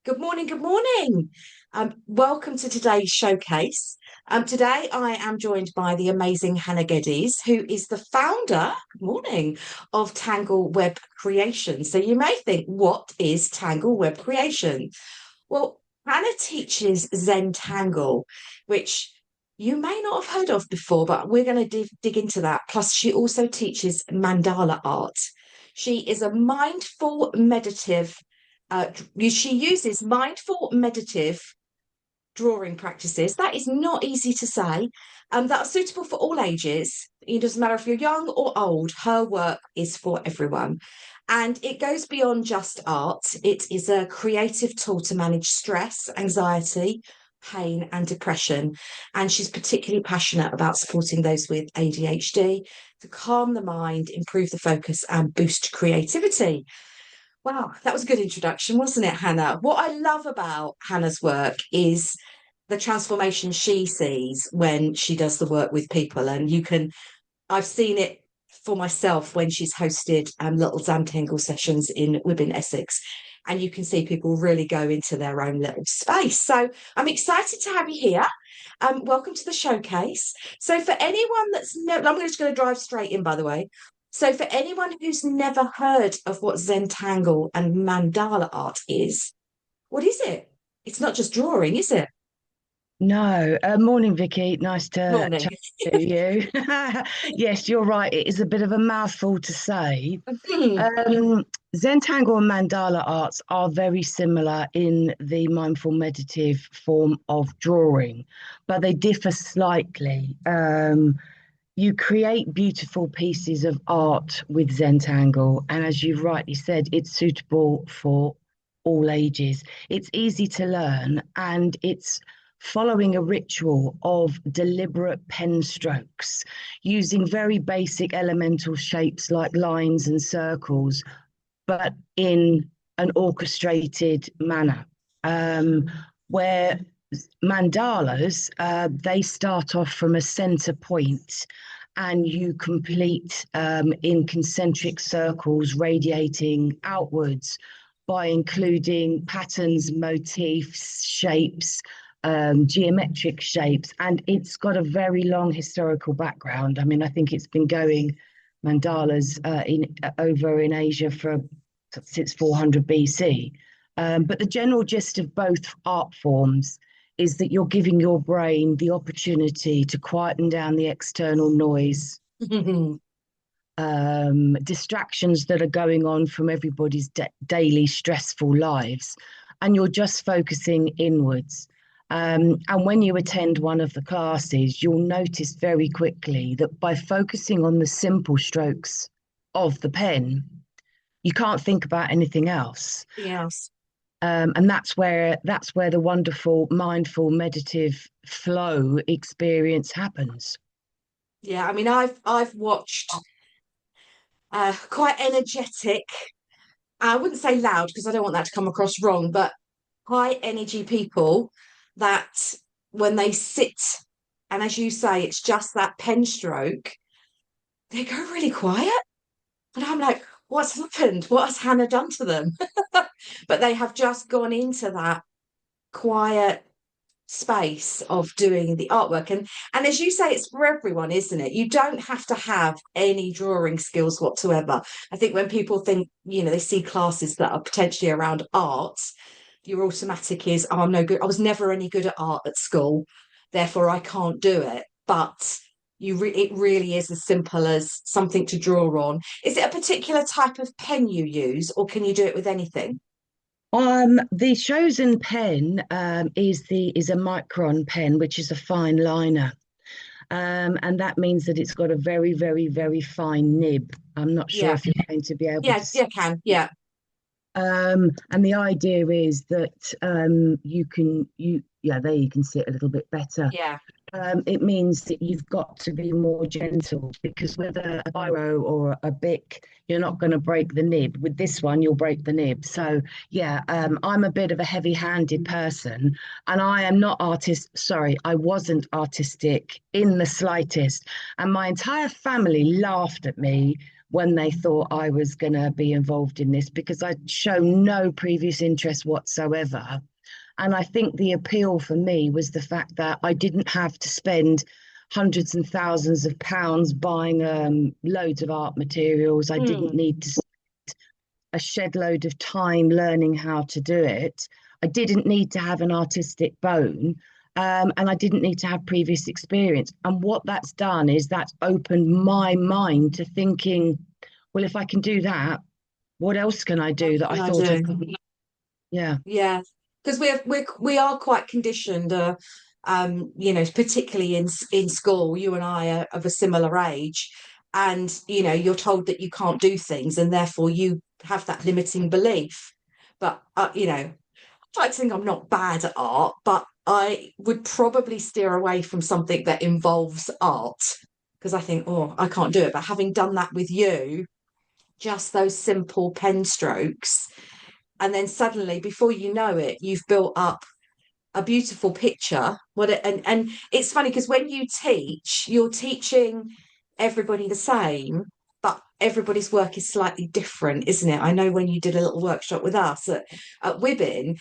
Good morning, good morning. Welcome to today's showcase. Today I am joined by the amazing Hannah Geddes, who is the founder, good morning, of Tangledweb Creations. So you may think, what is Tangledweb Creation? Well, Hannah teaches Zentangle, which you may not have heard of before, but we're going to dig into that. Plus, she also teaches mandala art. She is a mindful meditative she uses mindful meditative drawing practices. That is not easy to say. That are suitable for all ages. It doesn't matter if you're young or old, her work is for everyone. And it goes beyond just art. It is a creative tool to manage stress, anxiety, pain, and depression. And she's particularly passionate about supporting those with ADHD to calm the mind, improve the focus, and boost creativity. Wow, that was a good introduction, wasn't it, Hannah? What I love about Hannah's work is the transformation she sees when she does the work with people. And I've seen it for myself when she's hosted little Zentangle sessions in Women Essex. And you can see people really go into their own little space. So I'm excited to have you here. Welcome to the showcase. So for anyone that's never, I'm just going to drive straight in, by the way. So for anyone who's never heard of what Zentangle and Mandala art is, what is it? It's not just drawing, is it? No, morning, Vicky. Nice to Morning. chat to you. Yes, you're right. It is a bit of a mouthful to say. Um, Zentangle and Mandala arts are very similar in the mindful meditative form of drawing, but they differ slightly. You create beautiful pieces of art with Zentangle, and as you've rightly said, it's suitable for all ages. It's easy to learn, and it's following a ritual of deliberate pen strokes using very basic elemental shapes like lines and circles, but in an orchestrated manner. Where mandalas, they start off from a center point and you complete in concentric circles radiating outwards by including patterns, motifs, shapes, geometric shapes. And it's got a very long historical background. I mean, I think it's been going mandalas over in Asia for since 400 BC. But the general gist of both art forms is that you're giving your brain the opportunity to quieten down the external noise, distractions that are going on from everybody's daily stressful lives, and you're just focusing inwards. And when you attend one of the classes, you'll notice very quickly that by focusing on the simple strokes of the pen, you can't think about anything else. Yes. And that's where the wonderful mindful meditative flow experience happens. Yeah, I mean, I've watched quite energetic. I wouldn't say loud because I don't want that to come across wrong, but high energy people that when they sit, and as you say, it's just that pen stroke, they go really quiet. And I'm like, what's happened? What has Hannah done to them? But they have just gone into that quiet space of doing the artwork. And as you say, it's for everyone, isn't it? You don't have to have any drawing skills whatsoever. I think when people think, they see classes that are potentially around art, your automatic is, oh, I'm no good. I was never any good at art at school, therefore I can't do it. But it really is as simple as something to draw on. Is it a particular type of pen you use, or can you do it with anything? The chosen pen is a micron pen, which is a fine liner. And that means that it's got a very, very, very fine nib. I'm not sure Yeah, if you're going to be able yeah, to see. yeah, can, yeah, And the idea is that there you can see it a little bit better. yeah. It means that you've got to be more gentle because with a biro or a bic, you're not going to break the nib. With this one, you'll break the nib. So, yeah, I'm a bit of a heavy handed person and I am not sorry, I wasn't artistic in the slightest. And my entire family laughed at me when they thought I was going to be involved in this, because I'd shown no previous interest whatsoever. And I think the appeal for me was the fact that I didn't have to spend hundreds and thousands of pounds buying loads of art materials. I didn't Mm. need to a shed load of time learning how to do it. I didn't need to have an artistic bone. And I didn't need to have previous experience. And what that's done is that's opened my mind to thinking, well, if I can do that, what else can I What do that I can I thought I do? couldn't? Yeah. Yeah, because we are quite conditioned, particularly in school. You and I are of a similar age, and you're told that you can't do things, and therefore you have that limiting belief. But I like to think I'm not bad at art, but I would probably steer away from something that involves art because I think, oh, I can't do it. But having done that with you, just those simple pen strokes and then suddenly before you know it you've built up a beautiful picture and it's funny because when you teach you're teaching everybody the same but everybody's work is slightly different, isn't it? I know when you did a little workshop with us at Women,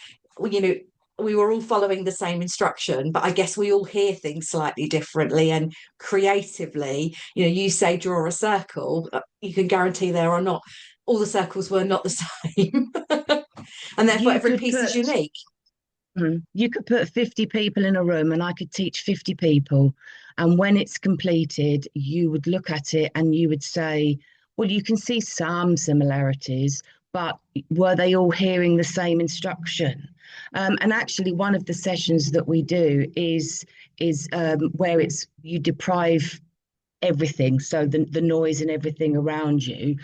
you know we were all following the same instruction, but I guess we all hear things slightly differently and creatively. You say draw a circle, you can guarantee there are not all the circles were not the same. And therefore You every could piece is put unique. you could put 50 people in a room and I could teach 50 people. And when it's completed, you would look at it and you would say, well, you can see some similarities, but were they all hearing the same instruction? And actually, one of the sessions that we do is where it's you deprive everything, so the noise and everything around you,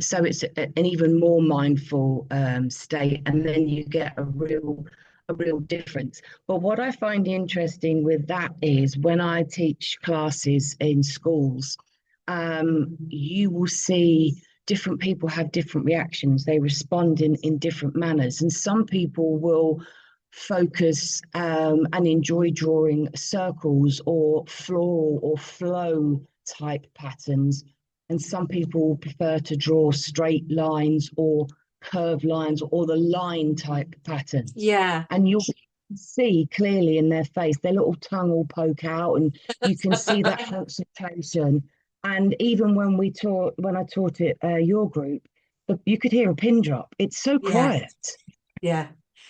so it's an even more mindful state, and then you get a real difference. But what I find interesting with that is when I teach classes in schools, you will see different people have different reactions. They respond in different manners, and some people will focus and enjoy drawing circles or floral or flow type patterns. And some people prefer to draw straight lines or curved lines or the line type patterns. Yeah. And you'll see clearly in their face, their little tongue will poke out, and you can see that concentration. And even when I taught it your group, you could hear a pin drop. It's so Yeah. quiet. Yeah.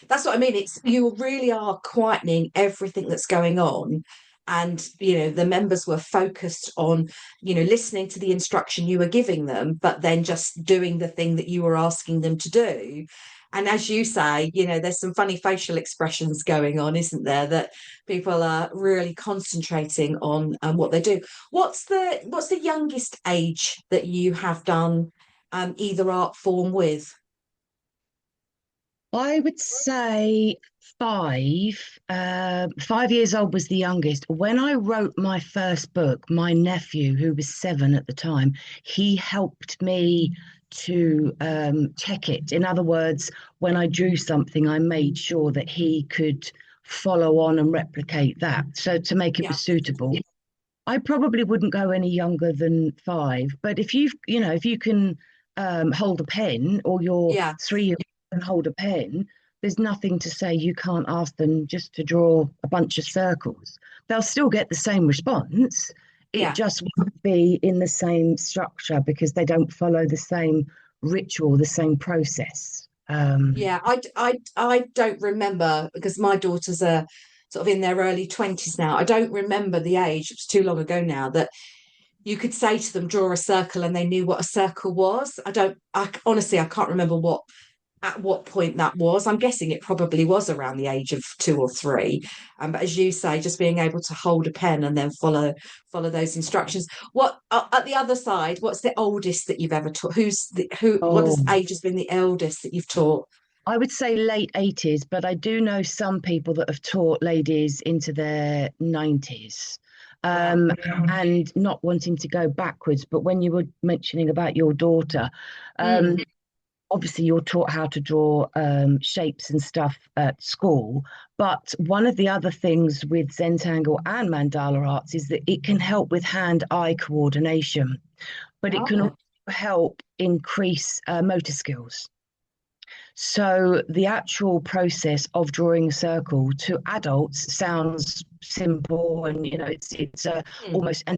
That's what I mean. It's you really are quietening everything that's going on. And, the members were focused on, listening to the instruction you were giving them, but then just doing the thing that you were asking them to do. And as you say, there's some funny facial expressions going on, isn't there? That people are really concentrating on what they do. What's the youngest age that you have done either art form with? I would say five. 5 years old was the youngest. When I wrote my first book, my nephew, who was 7 at the time, he helped me to check it. In other words, when I drew something, I made sure that he could follow on and replicate that. So to make it Yeah. was suitable. I probably wouldn't go any younger than 5, but if you can hold a pen, or your Yeah. 3 year old can hold a pen, there's nothing to say you can't ask them just to draw a bunch of circles. They'll still get the same response. It Yeah. just won't be in the same structure because they don't follow the same ritual, the same process. Yeah, I don't remember because my daughters are sort of in their early 20s now. I don't remember the age, it was too long ago now, that you could say to them, draw a circle, and they knew what a circle was. I honestly, I can't remember at what point that was. I'm guessing it probably was around the age of 2 or 3. But as you say, just being able to hold a pen and then follow those instructions. What at the other side? What's the oldest that you've ever taught? What Oh, age has been the eldest that you've taught? I would say late 80s, but I do know some people that have taught ladies into their 90s. Wow. And not wanting to go backwards, but when you were mentioning about your daughter, Mm. obviously you're taught how to draw shapes and stuff at school. But one of the other things with Zentangle and Mandala arts is that it can help with hand-eye coordination, but it can Oh. help increase motor skills. So the actual process of drawing a circle to adults sounds simple, and it's a Hmm. almost an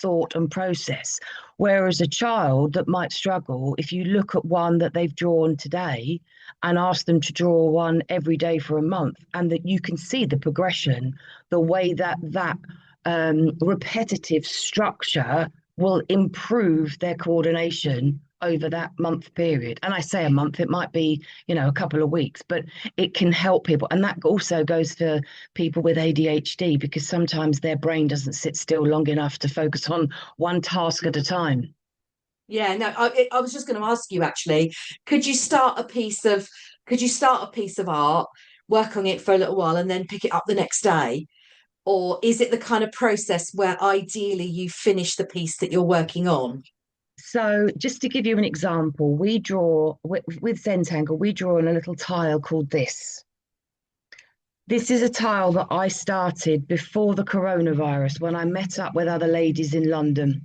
thought and process. Whereas a child that might struggle, if you look at one that they've drawn today and ask them to draw one every day for a month, and that you can see the progression, the way that repetitive structure will improve their coordination over that month period. And I say a month, it might be, a couple of weeks, but it can help people. And that also goes for people with ADHD, because sometimes their brain doesn't sit still long enough to focus on one task at a time. Yeah, no, I was just going to ask you actually, could you start a piece of could you start a piece of art, work on it for a little while, and then pick it up the next day? Or is it the kind of process where ideally you finish the piece that you're working on? So, just to give you an example, we draw with Zentangle, we draw on a little tile called this. This is a tile that I started before the coronavirus when I met up with other ladies in London.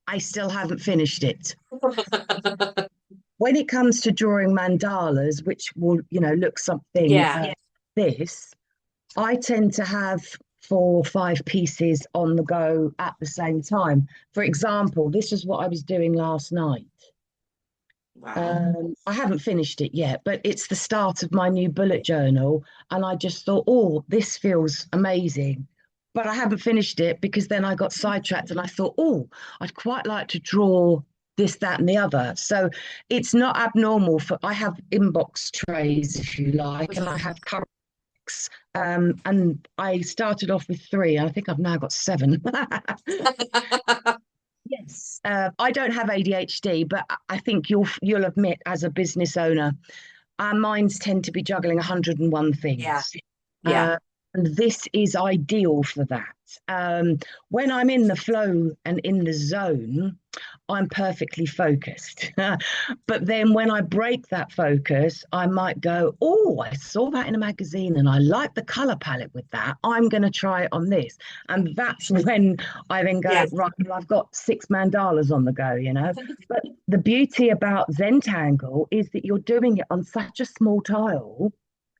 I still haven't finished it. When it comes to drawing mandalas, which will, look something Yeah. this, I tend to have 4 or 5 pieces on the go at the same time. For example, this is what I was doing last night. Wow. I haven't finished it yet, but it's the start of my new bullet journal. And I just thought, oh, this feels amazing. But I haven't finished it because then I got sidetracked and I thought, oh, I'd quite like to draw this, that, and the other. So it's not abnormal for I have inbox trays, if you like, and I have currents. And I started off with 3, and I think I've now got 7. Yes, I don't have ADHD, but I think you'll admit, as a business owner, our minds tend to be juggling 101 Yeah. things. Yeah. Uh, and this is ideal for that. When I'm in the flow and in the zone, I'm perfectly focused. But then when I break that focus, I might go, oh, I saw that in a magazine and I like the color palette with that. I'm going to try it on this. And that's when I then Yeah. go, right, well, I've got 6 mandalas on the go. But the beauty about Zentangle is that you're doing it on such a small tile.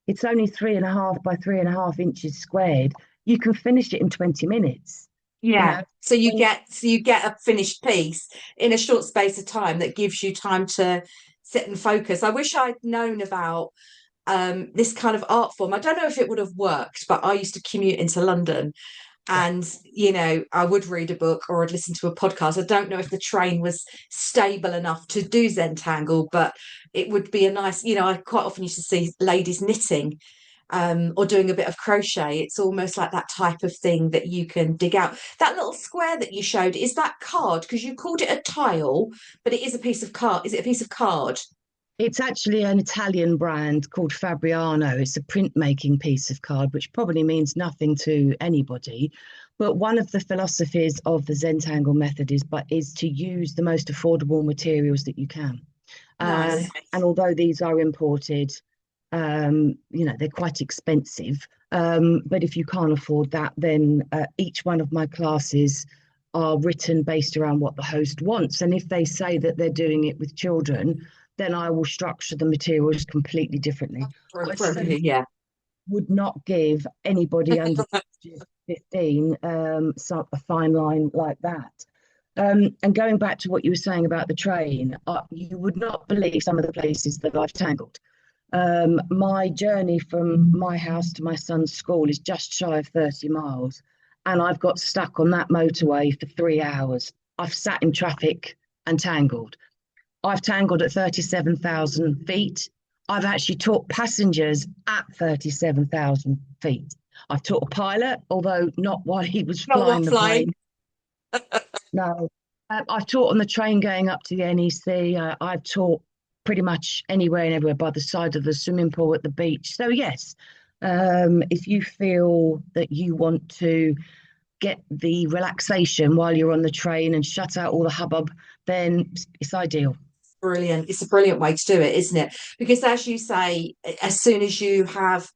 It's only 3.5 by 3.5 inches squared. You can finish it in 20 minutes. You Yeah. know, when So you get a finished piece in a short space of time that gives you time to sit and focus. I wish I'd known about this kind of art form. I don't know if it would have worked, but I used to commute into London, yeah, and I would read a book or I'd listen to a podcast. I don't know if the train was stable enough to do Zentangle, but it would be a nice, I quite often used to see ladies knitting, or doing a bit of crochet. It's almost like that type of thing that you can dig out. That little square that you showed, is that card? Because you called it a tile, but it is a piece of card. Is it a piece of card? it's actually an Italian brand called Fabriano. It's a printmaking piece of card, which probably means nothing to anybody. But one of the philosophies of the Zentangle method is to use the most affordable materials that you can. Nice. And although these are imported, they're quite expensive. But if you can't afford that, then each one of my classes are written based around what the host wants. And if they say that they're doing it with children, then I will structure the materials completely differently. I certainly Yeah. would not give anybody under 15 a fine line like that. And going back to what you were saying about the train, you would not believe some of the places that I've tangled. My journey from my house to my son's school is just shy of 30 miles, and I've got stuck on that motorway for 3 hours. I've sat in traffic and tangled. I've tangled at 37,000 feet. I've actually taught passengers at 37,000 feet. I've taught a pilot, although not while he was Not while flying the flying. plane. No. I've taught on the train going up to the NEC. I've taught pretty much anywhere and everywhere, by the side of the swimming pool, at the beach. So, yes, if you feel that you want to get the relaxation while you're on the train and shut out all the hubbub, then it's ideal. Brilliant. It's a brilliant way to do it, isn't it? Because as you say, as soon as you have,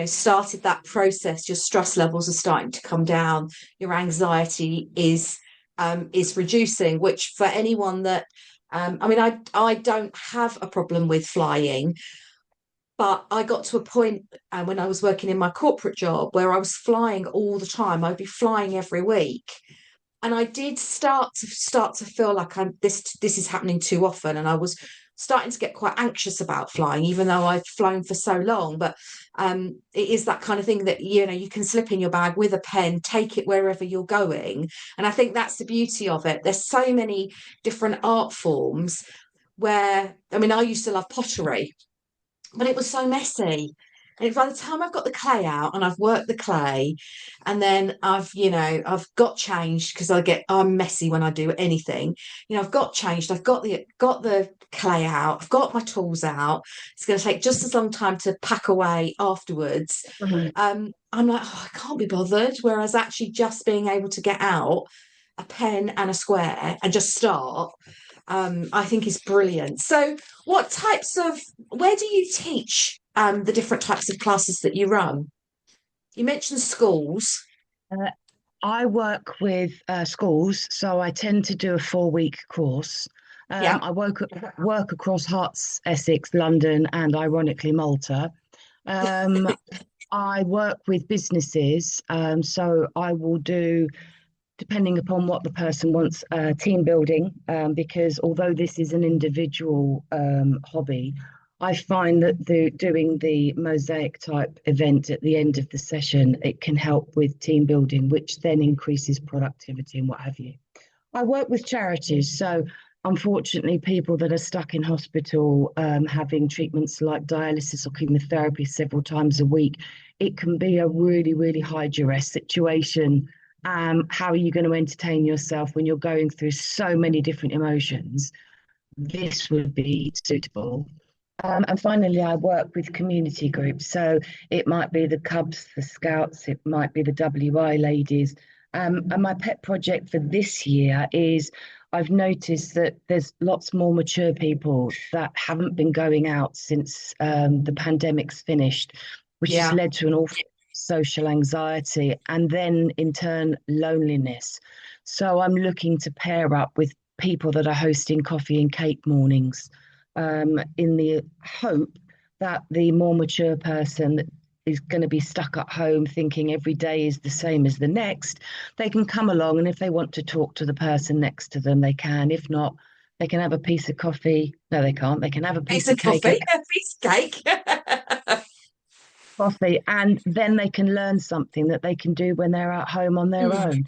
started that process, your stress levels are starting to come down, your anxiety is is reducing, which for anyone that, I mean, I don't have a problem with flying, but I got to a point when I was working in my corporate job where I was flying all the time. I'd be flying every week. And I did start to feel like this is happening too often. And I was starting to get quite anxious about flying, even though I've flown for so long. But it is that kind of thing that, you know, you can slip in your bag with a pen, take it wherever you're going. And I think that's the beauty of it. There's so many different art forms where, I mean, I used to love pottery, but it was so messy. And by the time I've got the clay out and I've worked the clay, and then I've got changed because I'm messy when I do anything. You know, I've got changed, I've got the clay out, I've got my tools out. It's going to take just as long time to pack away afterwards. Mhm. I'm like, oh, I can't be bothered. Whereas actually just being able to get out a pen and a square and just start, I think is brilliant. So, where do you teach the different types of classes that you run? You mentioned schools. Uh, I work with schools, so I tend to do a 4-week course. Yeah. I work across Herts, Essex, London, and ironically Malta. Um, I work with businesses, so I will do, depending upon what the person wants, team building, because although this is an individual hobby, I find that doing the mosaic type event at the end of the session, it can help with team building, which then increases productivity and what have you. I work with charities, so unfortunately, people that are stuck in hospital having treatments like dialysis or chemotherapy several times a week, it can be a really, really high duress situation. How are you going to entertain yourself when you're going through so many different emotions? This would be suitable. And finally, I work with community groups. So it might be the Cubs, the Scouts, it might be the WI ladies. And my pet project for this year is I've noticed that there's lots more mature people that haven't been going out since the pandemic's finished, which has Yeah. led to an awful social anxiety and then in turn loneliness. So I'm looking to pair up with people that are hosting coffee and cake mornings, in the hope that the more mature person that is going to be stuck at home thinking every day is the same as the next, they can come along, and if they want to talk to the person next to them, they can. If not, they can have a piece of coffee. No, they can't. They can have a Piece piece of of cake, coffee, a piece of cake. coffee, and then they can learn something that they can do when they're at home on their Mm. own.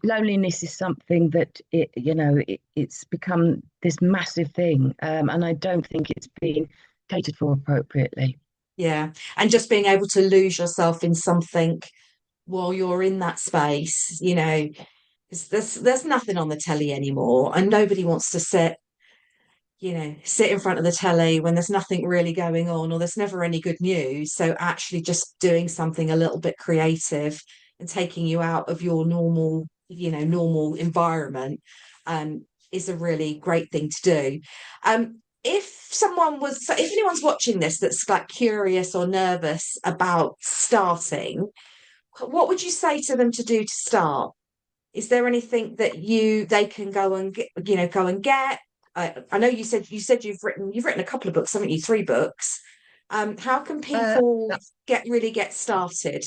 Loneliness is something that it's become this massive thing, and I don't think it's being catered for appropriately. Yeah. And just being able to lose yourself in something while you're in that space, you know, 'cause there's nothing on the telly anymore, and nobody wants to sit in front of the telly when there's nothing really going on or there's never any good news. So actually just doing something a little bit creative and taking you out of your normal environment is a really great thing to do. If anyone's watching this that's like curious or nervous about starting, what would you say to them to do to start? Is there anything that they can go and get? I know you said you've written a couple of books, haven't you? 3 books. How can Uh, people get started?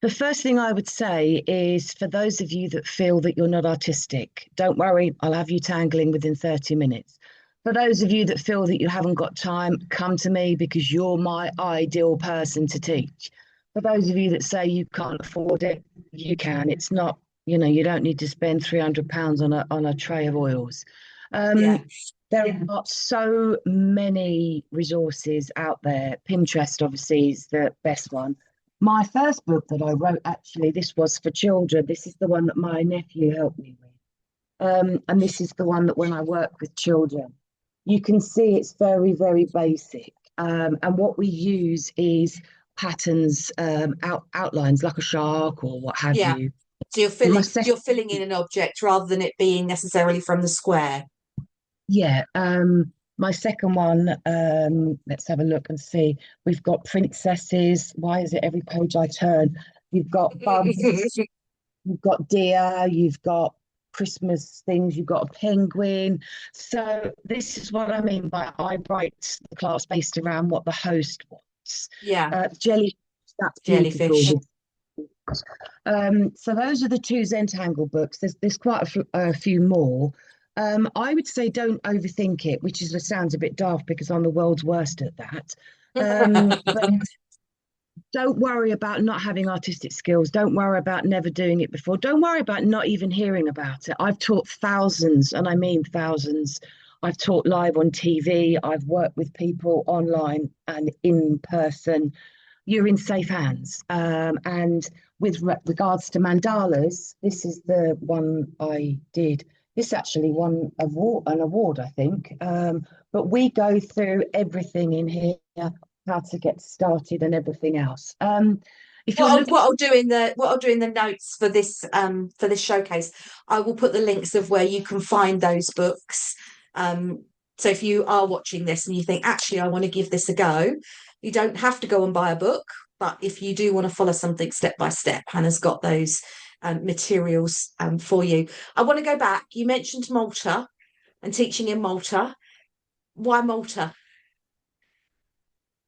the first thing I would say is for those of you that feel that you're not artistic, don't worry, I'll have you tangling within 30 minutes. For those of you that feel that you haven't got time, come to me because you're my ideal person to teach. For those of you that say you can't afford it, you can. It's not, you don't need to spend £300 on a tray of oils. Yeah. There are so many resources out there. Pinterest, obviously, is the best one. My first book that I wrote, actually, this was for children. This is the one that my nephew helped me with. And this is the one that when I work with children, you can see it's very, very basic. And what we use is patterns, outlines like a shark or what have Yeah. you. So you're My filling second, you're filling in an object rather than it being necessarily from the square. yeah, my second one, let's have a look and see. We've got princesses. Why is it every page I turn? You've got bugs. you've got deer, you've got Christmas things, you've got a penguin. So this is what I mean by I write the class based around what the host wants. Yeah, Jelly, that's beautiful. jellyfish. So those are the two Zentangle books. There's quite a few more. I would say don't overthink it, which sounds a bit daft because I'm the world's worst at that. But don't worry about not having artistic skills. Don't worry about never doing it before. Don't worry about not even hearing about it. I've taught thousands, and I mean thousands. I've taught live on TV. I've worked with people online and in person. You're in safe hands. And with regards to mandalas, this is the one I did. This actually won an award, I think. But we go through everything in here, how to get started and everything else. If you're looking, What I'll do in the notes for this showcase, I will put the links of where you can find those books. So if you are watching this and you think, actually, I want to give this a go, you don't have to go and buy a book. But if you do want to follow something step by step, Hannah's got those materials for you. I want to go back. You mentioned Malta and teaching in Malta. Why Malta?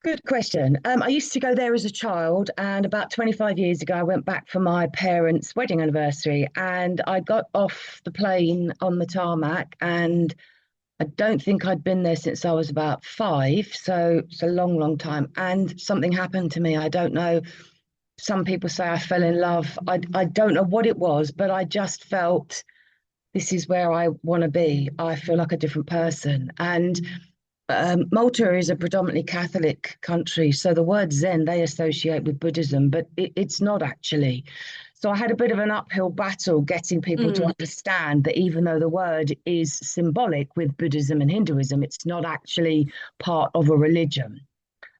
good question. I used to go there as a child, and about 25 years ago, I went back for my parents' wedding anniversary, and I got off the plane on the tarmac, and I don't think I'd been there since I was about 5, so it's a long, long time. And something happened to me. I don't know. Some people say I fell in love. I don't know what it was, but I just felt this is where I want to be. I feel like a different person. And Malta is a predominantly Catholic country, so the word Zen they associate with Buddhism, but it's not actually. So I had a bit of an uphill battle getting people to understand that even though the word is symbolic with Buddhism and Hinduism, it's not actually part of a religion.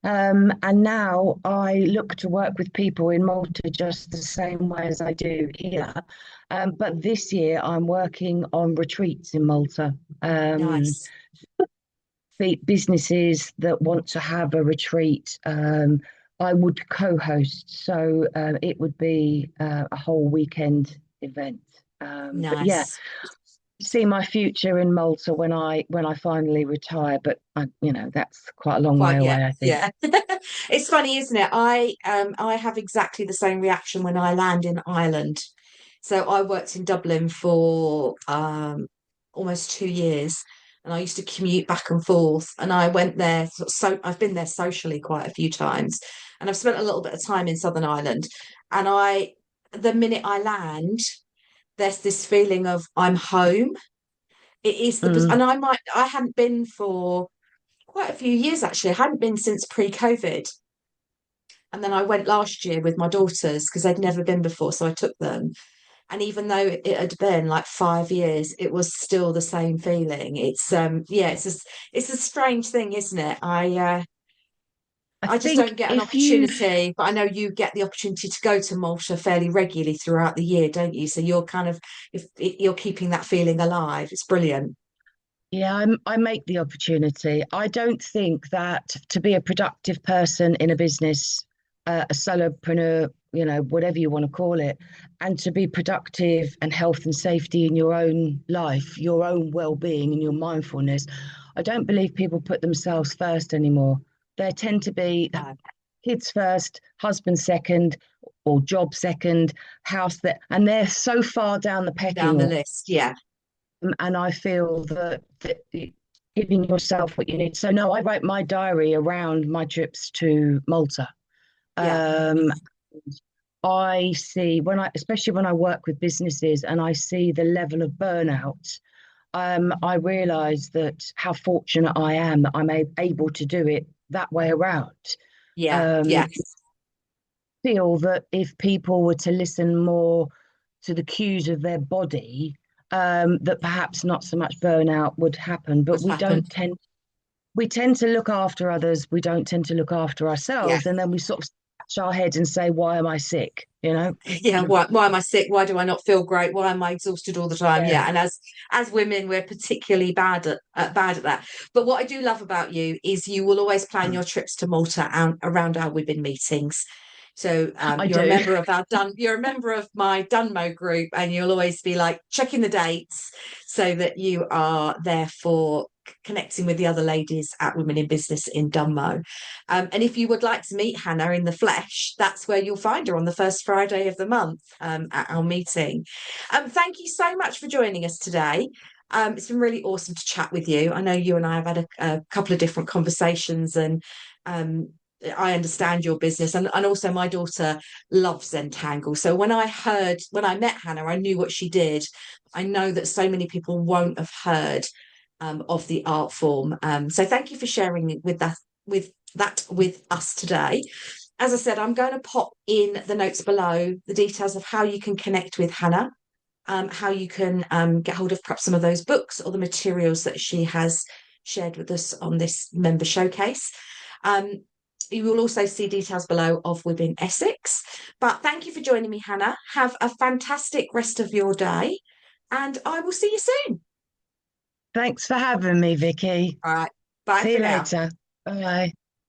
And now I look to work with people in Malta just the same way as I do here. But this year I'm working on retreats in Malta. Nice. Businesses that want to have a retreat, I would co-host. So it would be a whole weekend event. But yeah, Nice. see my future in Malta when I finally retire. But that's quite a long way Quite, yeah, away, I think. yeah. It's funny, isn't it? I have exactly the same reaction when I land in Ireland. So I worked in Dublin for almost 2 years, and I used to commute back and forth. And I went there, so I've been there socially quite a few times, and I've spent a little bit of time in Southern Ireland. And the minute I land, there's this feeling of I'm home. It is Mm. and I hadn't been for quite a few years actually. I hadn't been since pre-COVID. And then I went last year with my daughters because they'd never been before. So I took them. And even though it had been like 5 years, it was still the same feeling. It's a strange thing, isn't it? I I just don't think get an if you've opportunity, but I know you get the opportunity to go to Malta fairly regularly throughout the year, don't you? So you're kind of if you're keeping that feeling alive. It's brilliant. Yeah, I make the opportunity. I don't think that to be a productive person in a business, a solopreneur, whatever you want to call it, and to be productive and health and safety in your own life, your own well-being and your mindfulness, I don't believe people put themselves first anymore. They tend to be kids first, husband second, or job second, house that, and they're so far down the Down pecking the order. list. Yeah. And I feel that giving yourself what you need. So no, I write my diary around my trips to Malta. Yeah. Um, I see especially when I work with businesses and I see the level of burnout, I realise that how fortunate I am that I'm able to do it that way around. Yeah. Um, Yeah. feel that if people were to listen more to the cues of their body, that perhaps not so much burnout would happen. But What's happened? we tend to look after others. We don't tend to look after Yeah. ourselves, and then we sort of scratch our heads and say, "Why am I sick?" You know? Yeah, why am I sick? Why do I not feel great? Why am I exhausted all the time? Yeah. Yeah, and as women, we're particularly bad at that. But what I do love about you is you will always plan your trips to Malta and around our women meetings. So I you're a do. member of you're a member of my Dunmo group, and you'll always be like checking the dates so that you are there for connecting with the other ladies at Women in Business in Dunmo. And if you would like to meet Hannah in the flesh, that's where you'll find her on the first Friday of the month at our meeting. Thank you so much for joining us today. It's been really awesome to chat with you. I know you and I have had a couple of different conversations, and um, I understand your business, and also my daughter loves Zentangle. So when I met Hannah, I knew what she did. I know that so many people won't have heard of the art form. So thank you for sharing with us today. As I said, I'm going to pop in the notes below the details of how you can connect with Hannah, how you can get hold of perhaps some of those books or the materials that she has shared with us on this member showcase. You will also see details below of Women Essex. But thank you for joining me, Hannah. Have a fantastic rest of your day, and I will see you soon. Thanks for having me, Vicky. All right. Bye See for you now. later. Bye.